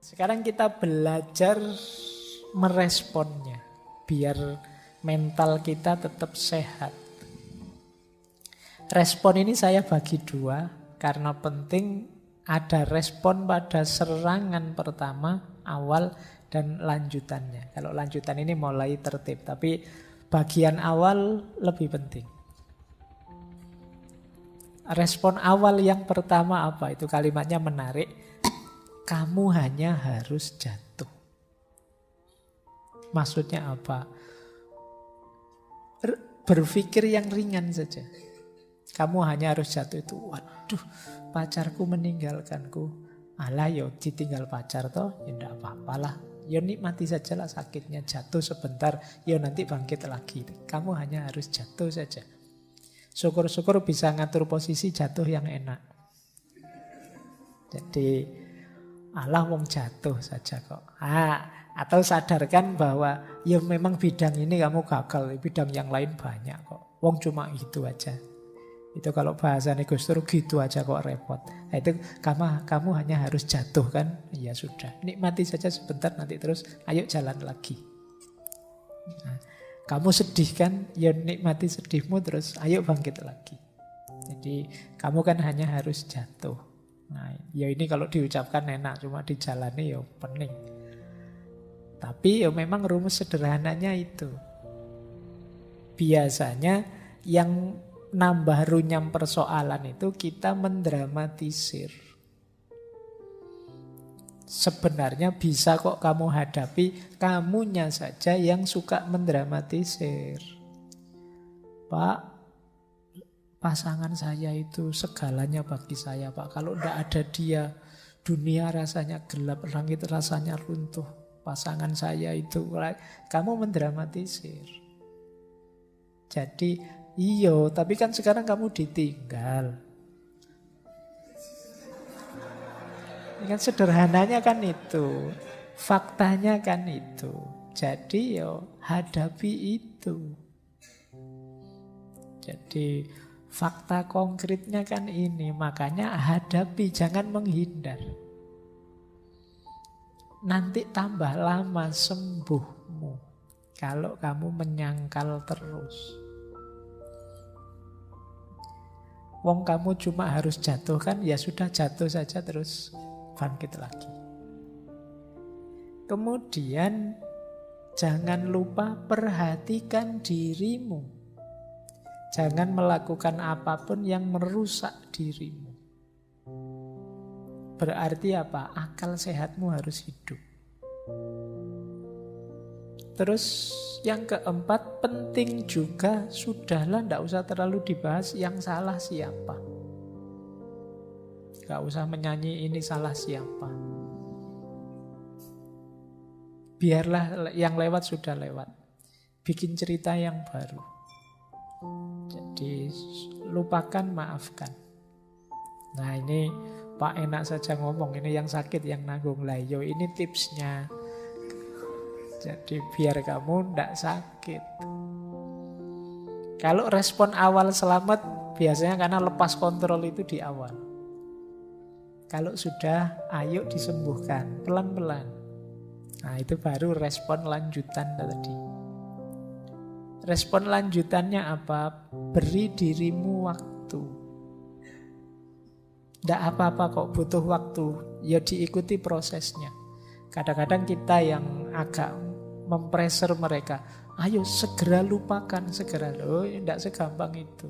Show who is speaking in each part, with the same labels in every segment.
Speaker 1: Sekarang kita belajar meresponnya, biar mental kita tetap sehat. Respon ini saya bagi dua, karena penting ada respon pada serangan pertama, awal, dan lanjutannya. Kalau lanjutan ini mulai tertib, tapi bagian awal lebih penting. Respon awal yang pertama apa? Itu kalimatnya menarik. Kamu hanya harus jatuh. Maksudnya apa? Berpikir yang ringan saja. Kamu hanya harus jatuh itu. Waduh, pacarku meninggalkanku. Alah yo, ditinggal pacar toh, ya enggak apa-apalah. Yo nikmati sajalah sakitnya, jatuh sebentar, yo nanti bangkit lagi. Kamu hanya harus jatuh saja. Syukur-syukur bisa ngatur posisi jatuh yang enak. Jadi alah wong jatuh saja kok. Atau sadarkan bahwa ya memang bidang ini kamu gagal, bidang yang lain banyak kok. Wong cuma itu aja. Itu kalau bahasa Gus Dur gitu aja kok repot. Nah, itu kamu hanya harus jatuh kan? Ya sudah, nikmati saja sebentar nanti terus ayo jalan lagi. Nah, kamu sedih kan? Ya nikmati sedihmu terus ayo bangkit lagi. Jadi kamu kan hanya harus jatuh. Nah, ya ini kalau diucapkan enak, cuma dijalani ya pening. Tapi ya memang rumus sederhananya itu. Biasanya yang nambah runyam persoalan itu kita mendramatisir. Sebenarnya bisa kok kamu hadapi, kamunya saja yang suka mendramatisir. Pak, pasangan saya itu segalanya bagi saya, Pak. Kalau tidak ada dia, dunia rasanya gelap, langit rasanya runtuh. Pasangan saya itu, kamu mendramatisir. Jadi, iyo, tapi kan sekarang kamu ditinggal. Ini kan sederhananya kan itu. Faktanya kan itu. Jadi, yo, hadapi itu. Jadi fakta konkretnya kan ini, makanya hadapi, jangan menghindar. Nanti tambah lama sembuhmu kalau kamu menyangkal terus. Wong kamu cuma harus jatuh kan, ya sudah jatuh saja terus bangkit lagi. Kemudian jangan lupa perhatikan dirimu. Jangan melakukan apapun yang merusak dirimu. Berarti apa? Akal sehatmu harus hidup. Terus yang keempat, penting juga, sudahlah tidak usah terlalu dibahas yang salah siapa. Gak usah menyanyi ini salah siapa. Biarlah yang lewat sudah lewat. Bikin cerita yang baru. Jadi lupakan, maafkan. Nah ini Pak enak saja ngomong, ini yang sakit yang nanggung. Lah yo ini tipsnya. Jadi biar kamu tidak sakit. Kalau respon awal selamat, biasanya karena lepas kontrol itu di awal. Kalau sudah, ayo disembuhkan pelan-pelan. Nah itu baru respon lanjutan tadi. Respon lanjutannya apa? Beri dirimu waktu. Tidak apa-apa kok butuh waktu. Ya diikuti prosesnya. Kadang-kadang kita yang agak mempressure mereka. Ayo segera lupakan, segera. Loh, tidak segampang itu.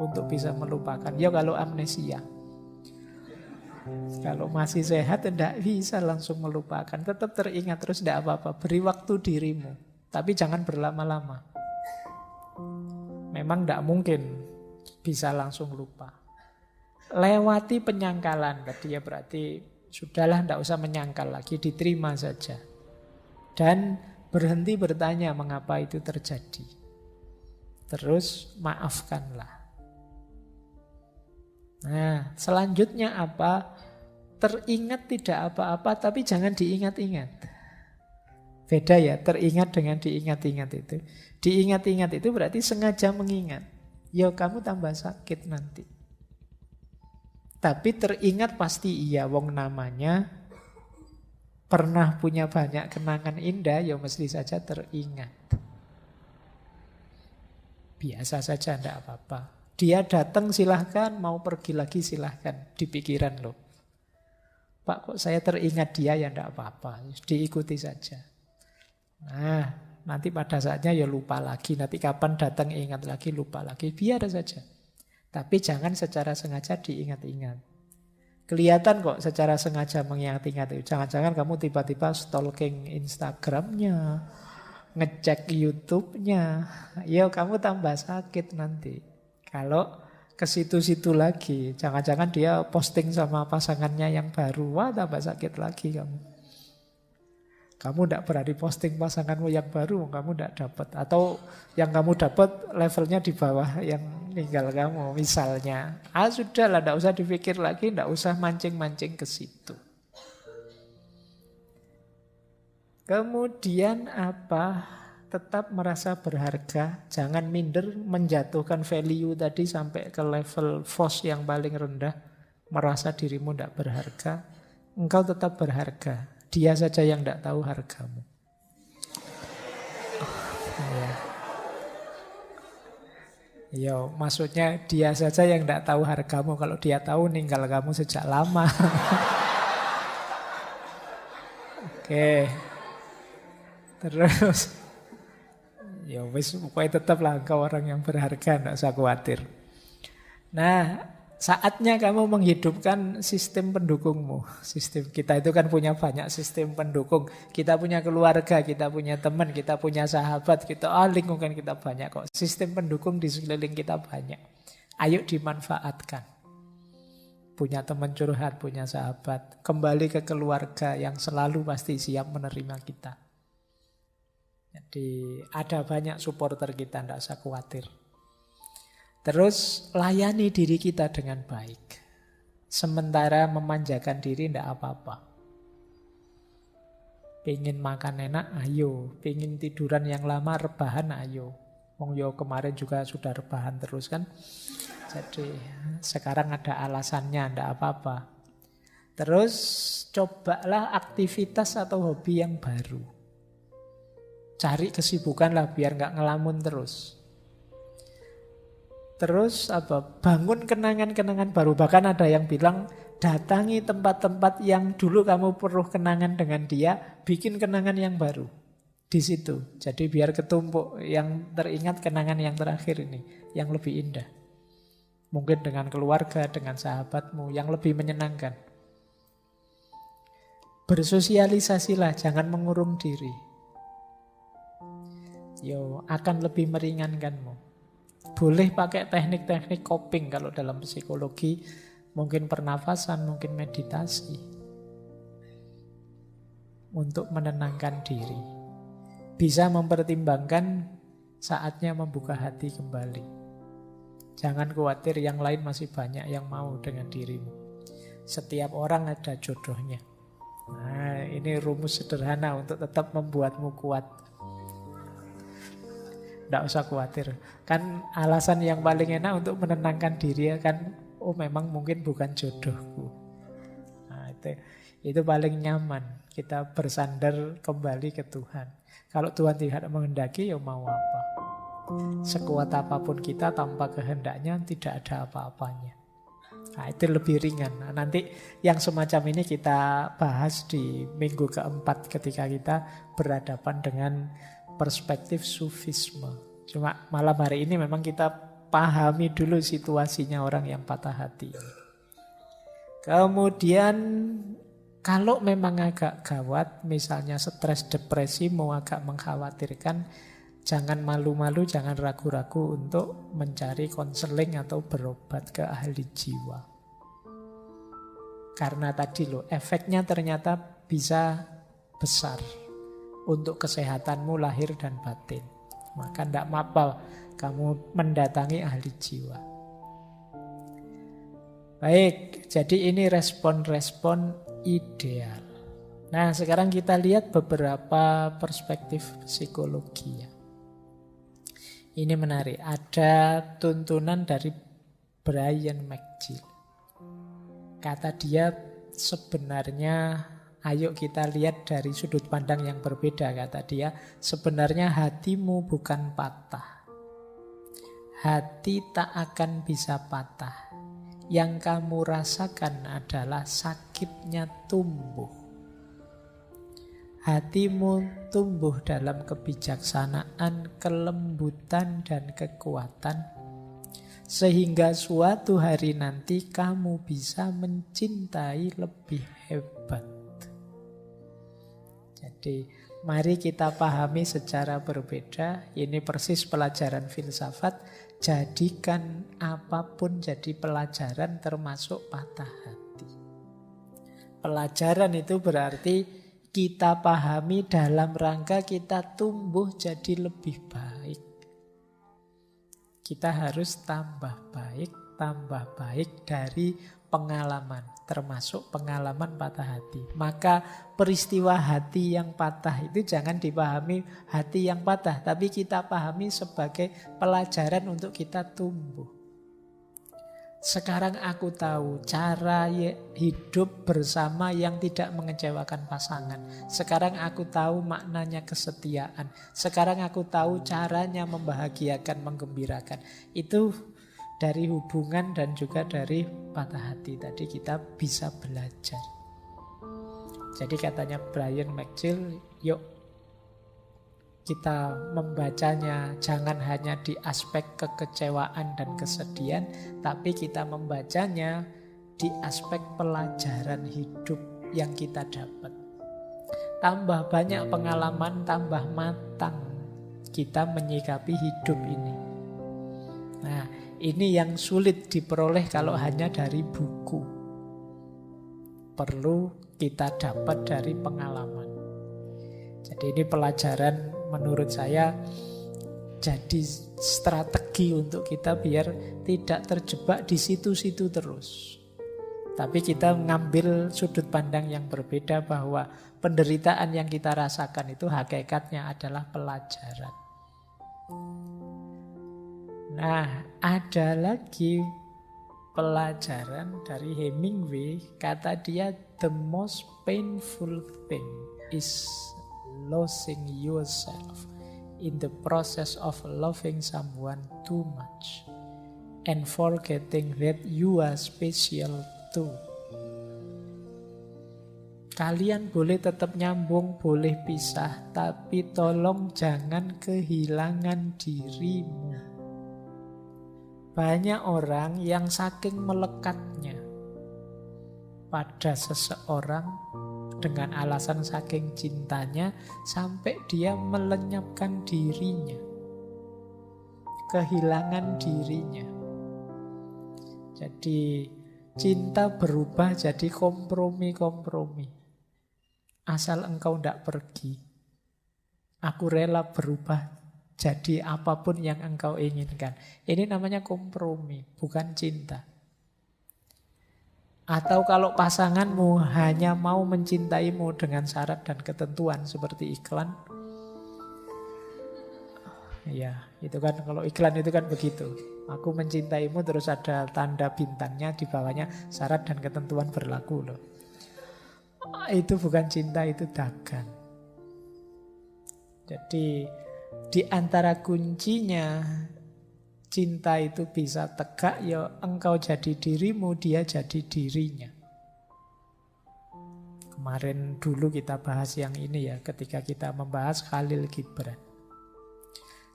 Speaker 1: Untuk bisa melupakan. Ya kalau amnesia. Kalau masih sehat tidak bisa langsung melupakan. Tetap teringat terus, tidak apa-apa. Beri waktu dirimu. Tapi jangan berlama-lama. Memang tidak mungkin bisa langsung lupa. Lewati penyangkalan tadi ya, berarti sudahlah tidak usah menyangkal lagi, diterima saja. Dan berhenti bertanya mengapa itu terjadi. Terus maafkanlah. Nah selanjutnya apa? Teringat tidak apa-apa tapi jangan diingat-ingat. Beda ya, teringat dengan diingat-ingat itu. Diingat-ingat itu berarti sengaja mengingat. ya kamu tambah sakit nanti. Tapi teringat pasti iya, wong namanya pernah punya banyak kenangan indah, ya mesti saja teringat. Biasa saja, tidak apa-apa. Dia datang silahkan, mau pergi lagi silahkan, di pikiran loh. Pak, kok saya teringat dia, ya tidak apa-apa, diikuti saja. Nah, nanti pada saatnya ya lupa lagi, nanti kapan datang ingat lagi, lupa lagi, biar saja. Tapi jangan secara sengaja diingat-ingat. Kelihatan kok secara sengaja mengingat-ingat itu. Jangan-jangan kamu tiba-tiba stalking Instagramnya, ngecek YouTube-nya. Ya kamu tambah sakit nanti. Kalau ke situ-situ lagi, jangan-jangan dia posting sama pasangannya yang baru. Wah, tambah sakit lagi kamu. Kamu tidak berani posting pasanganmu yang baru, kamu tidak dapat. Atau yang kamu dapat levelnya di bawah yang ninggal kamu, misalnya. Sudahlah, tidak usah dipikir lagi, tidak usah mancing-mancing ke situ. Kemudian apa? Tetap merasa berharga, jangan minder, menjatuhkan value tadi sampai ke level FOS yang paling rendah, merasa dirimu tidak berharga. Engkau tetap berharga. Dia saja yang tidak tahu hargamu. Yo, maksudnya dia saja yang tidak tahu hargamu. Kalau dia tahu, ninggal kamu sejak lama. Oke. Terus, ya wis, pokoknya tetaplah engkau orang yang berharga, tidak usah khawatir. Nah, saatnya kamu menghidupkan sistem pendukungmu. Sistem kita itu kan punya banyak sistem pendukung. Kita punya keluarga, kita punya teman, kita punya sahabat, lingkungan kita banyak kok. Sistem pendukung di sekeliling kita banyak. Ayo dimanfaatkan. Punya teman curhat, punya sahabat. Kembali ke keluarga yang selalu pasti siap menerima kita. Jadi ada banyak supporter kita, tidak usah khawatir. Terus layani diri kita dengan baik. Sementara memanjakan diri tidak apa-apa. Pengen makan enak, ayo. Pengen tiduran yang lama, rebahan, ayo. Wong yo kemarin juga sudah rebahan terus kan. Jadi sekarang ada alasannya, tidak apa-apa. Terus cobalah aktivitas atau hobi yang baru. Cari kesibukan lah biar nggak ngelamun terus. Terus bangun kenangan-kenangan baru. Bahkan ada yang bilang datangi tempat-tempat yang dulu kamu perlu kenangan dengan dia, bikin kenangan yang baru di situ. Jadi biar ketumpuk yang teringat kenangan yang terakhir ini, yang lebih indah. Mungkin dengan keluarga, dengan sahabatmu, yang lebih menyenangkan. Bersosialisasilah, jangan mengurung diri. Akan lebih meringankanmu. Boleh pakai teknik-teknik coping kalau dalam psikologi, mungkin pernafasan, mungkin meditasi. Untuk menenangkan diri. Bisa mempertimbangkan saatnya membuka hati kembali. Jangan khawatir, yang lain masih banyak yang mau dengan dirimu. Setiap orang ada jodohnya. Nah, ini rumus sederhana untuk tetap membuatmu kuat. Tidak usah khawatir. Kan alasan yang paling enak untuk menenangkan diri kan, memang mungkin bukan jodohku. Nah, itu paling nyaman. Kita bersandar kembali ke Tuhan. Kalau Tuhan tidak menghendaki, ya mau apa? Sekuat apapun kita tanpa kehendaknya tidak ada apa-apanya. Nah, itu lebih ringan. Nah, nanti yang semacam ini kita bahas di minggu keempat ketika kita berhadapan dengan perspektif sufisme. Cuma malam hari ini memang kita pahami dulu situasinya orang yang patah hati. Kemudian kalau memang agak gawat, misalnya stres, depresi, mau agak mengkhawatirkan, jangan malu-malu, jangan ragu-ragu untuk mencari konseling atau berobat ke ahli jiwa. Karena tadi efeknya ternyata bisa besar untuk kesehatanmu lahir dan batin. Maka tidak apa-apa kamu mendatangi ahli jiwa. Baik, jadi ini respon-respon ideal. Nah, sekarang kita lihat beberapa perspektif psikologi ya. Ini menarik. Ada tuntunan dari Brian McGill. Kata dia sebenarnya, ayo kita lihat dari sudut pandang yang berbeda. Kata dia, sebenarnya hatimu bukan patah. Hati tak akan bisa patah. Yang kamu rasakan adalah sakitnya tumbuh. Hatimu tumbuh dalam kebijaksanaan, kelembutan, dan kekuatan, sehingga suatu hari nanti kamu bisa mencintai lebih hebat. Jadi, mari kita pahami secara berbeda. Ini persis pelajaran filsafat. Jadikan apapun jadi pelajaran, termasuk patah hati. Pelajaran itu berarti kita pahami dalam rangka kita tumbuh jadi lebih baik. Kita harus tambah baik dari pengalaman, termasuk pengalaman patah hati. Maka peristiwa hati yang patah itu jangan dipahami hati yang patah, tapi kita pahami sebagai pelajaran untuk kita tumbuh. Sekarang aku tahu cara hidup bersama yang tidak mengecewakan pasangan. Sekarang aku tahu maknanya kesetiaan. Sekarang aku tahu caranya membahagiakan, menggembirakan. Itu dari hubungan dan juga dari patah hati tadi kita bisa belajar. Jadi katanya Brian McGill, yuk kita membacanya jangan hanya di aspek kekecewaan dan kesedihan, tapi kita membacanya di aspek pelajaran hidup yang kita dapat. Tambah banyak pengalaman, tambah matang kita menyikapi hidup ini. Nah, ini yang sulit diperoleh kalau hanya dari buku. Perlu kita dapat dari pengalaman. Jadi ini pelajaran menurut saya jadi strategi untuk kita biar tidak terjebak di situ-situ terus. Tapi kita mengambil sudut pandang yang berbeda bahwa penderitaan yang kita rasakan itu hakikatnya adalah pelajaran. Nah, ada lagi pelajaran dari Hemingway. Kata dia, the most painful thing is losing yourself in the process of loving someone too much and forgetting that you are special too. Kalian boleh tetap nyambung, boleh pisah, tapi tolong jangan kehilangan dirimu. Banyak orang yang saking melekatnya pada seseorang dengan alasan saking cintanya sampai dia melenyapkan dirinya, kehilangan dirinya. Jadi cinta berubah jadi kompromi-kompromi. Asal engkau tidak pergi, aku rela berubah jadi apapun yang engkau inginkan. Ini namanya kompromi, bukan cinta. Atau kalau pasanganmu hanya mau mencintaimu dengan syarat dan ketentuan seperti iklan. Ya, itu kan kalau iklan itu kan begitu. Aku mencintaimu terus ada tanda bintangnya di bawahnya, syarat dan ketentuan berlaku loh. Itu bukan cinta, itu dagang. Jadi di antara kuncinya cinta itu bisa tegak, ya engkau jadi dirimu, dia jadi dirinya. Kemarin dulu kita bahas yang ini ya, ketika kita membahas Khalil Gibran.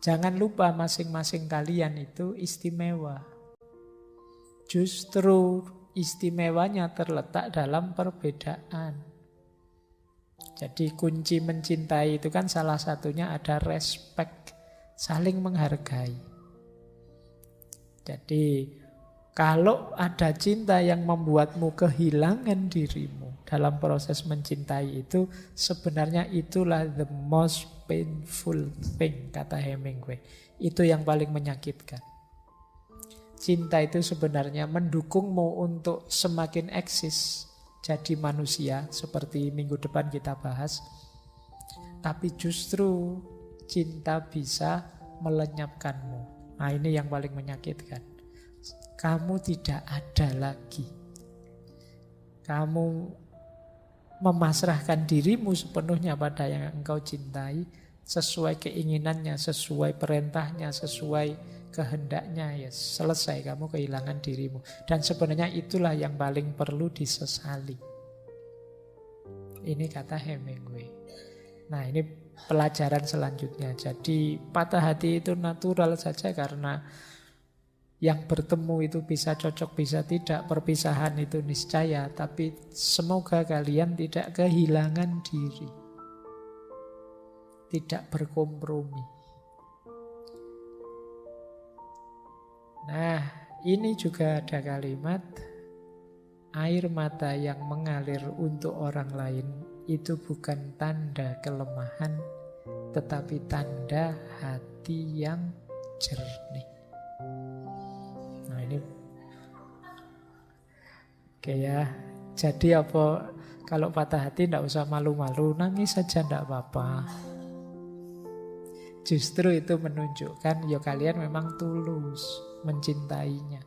Speaker 1: Jangan lupa masing-masing kalian itu istimewa. Justru istimewanya terletak dalam perbedaan. Jadi kunci mencintai itu kan salah satunya ada respect, saling menghargai. Jadi kalau ada cinta yang membuatmu kehilangan dirimu dalam proses mencintai itu, sebenarnya itulah the most painful thing, kata Hemingway. Itu yang paling menyakitkan. Cinta itu sebenarnya mendukungmu untuk semakin eksis jadi manusia, seperti minggu depan kita bahas. Tapi justru cinta bisa melenyapkanmu. Nah, ini yang paling menyakitkan. Kamu tidak ada lagi. Kamu memasrahkan dirimu sepenuhnya pada yang engkau cintai, sesuai keinginannya, sesuai perintahnya, sesuai kehendaknya, ya selesai, kamu kehilangan dirimu. Dan sebenarnya itulah yang paling perlu disesali. Ini kata Hemingway. Nah, ini pelajaran selanjutnya. Jadi patah hati itu natural saja, karena yang bertemu itu bisa cocok, bisa tidak. Perpisahan itu niscaya. Tapi semoga kalian tidak kehilangan diri, tidak berkompromi. Nah, ini juga ada kalimat, air mata yang mengalir untuk orang lain itu bukan tanda kelemahan, tetapi tanda hati yang jernih. Nah, ini oke ya. Jadi apa, kalau patah hati tidak usah malu-malu, nangis saja tidak apa-apa. Justru itu menunjukkan ya kalian memang tulus mencintainya.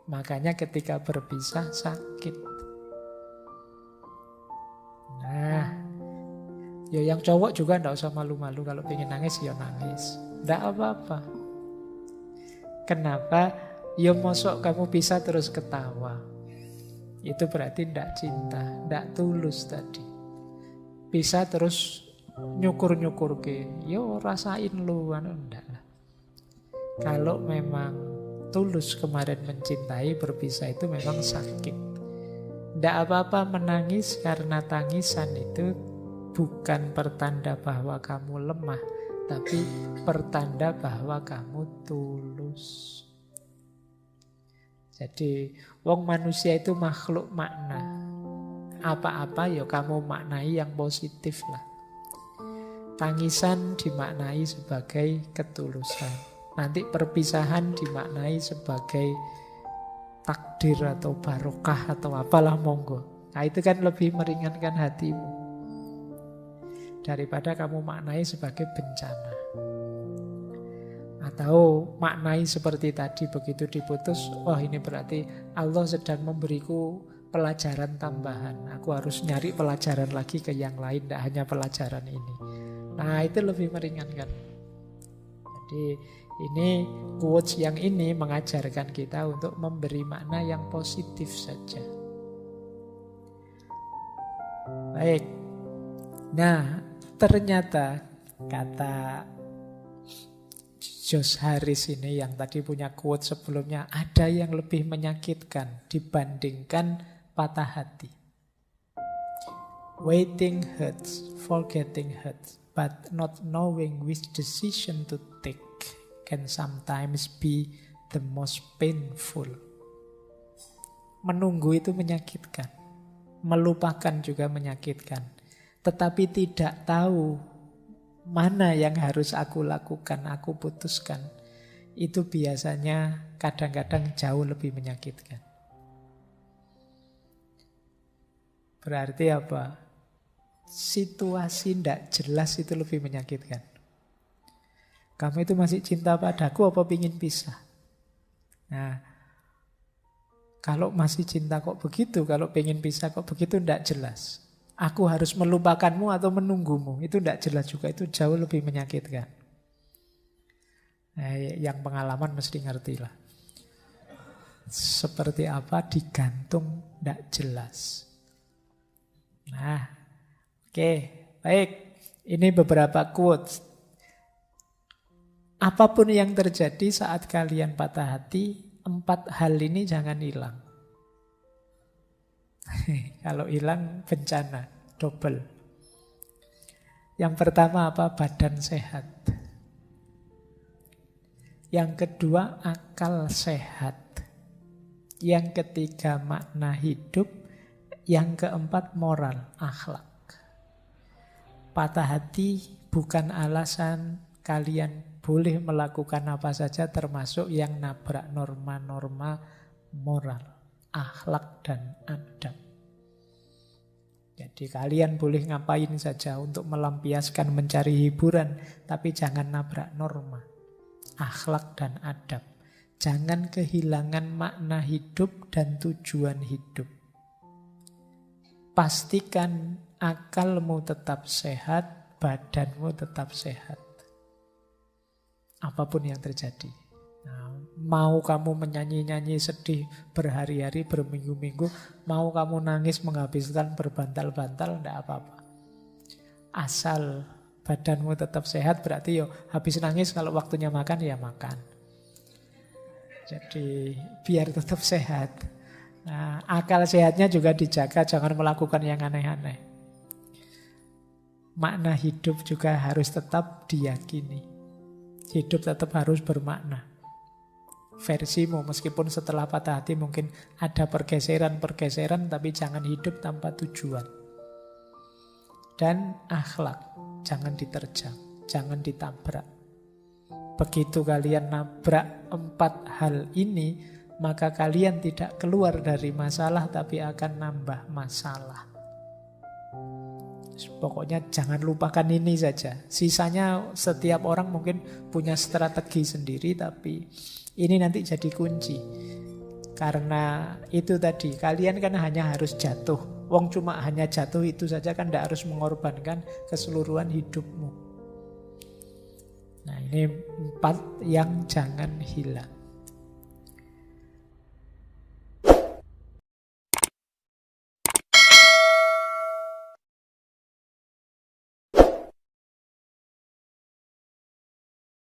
Speaker 1: Makanya ketika berpisah sakit. Nah, ya yang cowok juga tidak usah malu-malu, kalau pengen nangis ya nangis, tidak apa-apa. Kenapa? Ya mosok kamu bisa terus ketawa. Itu berarti tidak cinta, tidak tulus tadi. Bisa terus nyukur-nyukur ke, yo rasain lu, enggak lah. Kalau memang tulus kemarin mencintai, berpisah itu memang sakit. Tidak apa-apa menangis, karena tangisan itu bukan pertanda bahwa kamu lemah, tapi pertanda bahwa kamu tulus. Jadi wong manusia itu makhluk makna. Apa-apa ya kamu maknai yang positif lah. Tangisan dimaknai sebagai ketulusan. Nanti perpisahan dimaknai sebagai takdir atau barokah atau apalah, monggo. Nah, itu kan lebih meringankan hatimu daripada kamu maknai sebagai bencana. Atau maknai seperti tadi, begitu diputus, oh ini berarti Allah sedang memberiku pelajaran tambahan. Aku harus nyari pelajaran lagi ke yang lain, tidak hanya pelajaran ini. Nah, itu lebih meringankan. Jadi ini quotes yang ini mengajarkan kita untuk memberi makna yang positif saja. Baik. Nah, ternyata kata Josh Harris ini yang tadi punya quote sebelumnya, ada yang lebih menyakitkan dibandingkan patah hati. Waiting hurts, forgetting hurts, but not knowing which decision to take can sometimes be the most painful. Menunggu itu menyakitkan, melupakan juga menyakitkan, tetapi tidak tahu mana yang harus aku lakukan, aku putuskan, itu biasanya kadang-kadang jauh lebih menyakitkan. Berarti apa? Situasi tidak jelas itu lebih menyakitkan. Kamu itu masih cinta padaku apa pingin pisah? Nah, kalau masih cinta kok begitu, kalau pingin pisah kok begitu, tidak jelas. Aku harus melupakanmu atau menunggumu, itu tidak jelas juga, itu jauh lebih menyakitkan. Nah, yang pengalaman mesti ngerti lah. Seperti apa digantung tidak jelas. Nah, oke, baik. Ini beberapa quotes. Apapun yang terjadi saat kalian patah hati, 4 hal ini jangan hilang. Kalau hilang bencana, double. Yang pertama apa? Badan sehat. Yang kedua akal sehat. Yang ketiga makna hidup. Yang keempat moral, akhlak. Patah hati bukan alasan kalian boleh melakukan apa saja, termasuk yang nabrak norma-norma moral, akhlak dan adab. Jadi kalian boleh ngapain saja untuk melampiaskan, mencari hiburan, tapi jangan nabrak norma. akhlak dan adab. Jangan kehilangan makna hidup dan tujuan hidup. Pastikan akalmu tetap sehat, badanmu tetap sehat. Apapun yang terjadi. Nah, mau kamu menyanyi-nyanyi sedih berhari-hari, berminggu-minggu, mau kamu nangis menghabiskan berbantal-bantal, tidak apa-apa. Asal badanmu tetap sehat, berarti habis nangis kalau waktunya makan, ya makan. Jadi biar tetap sehat. Nah, akal sehatnya juga dijaga, jangan melakukan yang aneh-aneh. Makna hidup juga harus tetap diyakini. Hidup tetap harus bermakna. Versimu, meskipun setelah patah hati mungkin ada pergeseran-pergeseran, tapi jangan hidup tanpa tujuan. Dan akhlak, jangan diterjang, jangan ditabrak. Begitu kalian nabrak 4 hal ini, maka kalian tidak keluar dari masalah, tapi akan nambah masalah. Pokoknya jangan lupakan ini saja. Sisanya setiap orang mungkin punya strategi sendiri, tapi ini nanti jadi kunci. Karena itu tadi, kalian kan hanya harus jatuh. Wong cuma hanya jatuh itu saja kan, tidak harus mengorbankan keseluruhan hidupmu. Nah, ini 4 yang jangan hilang.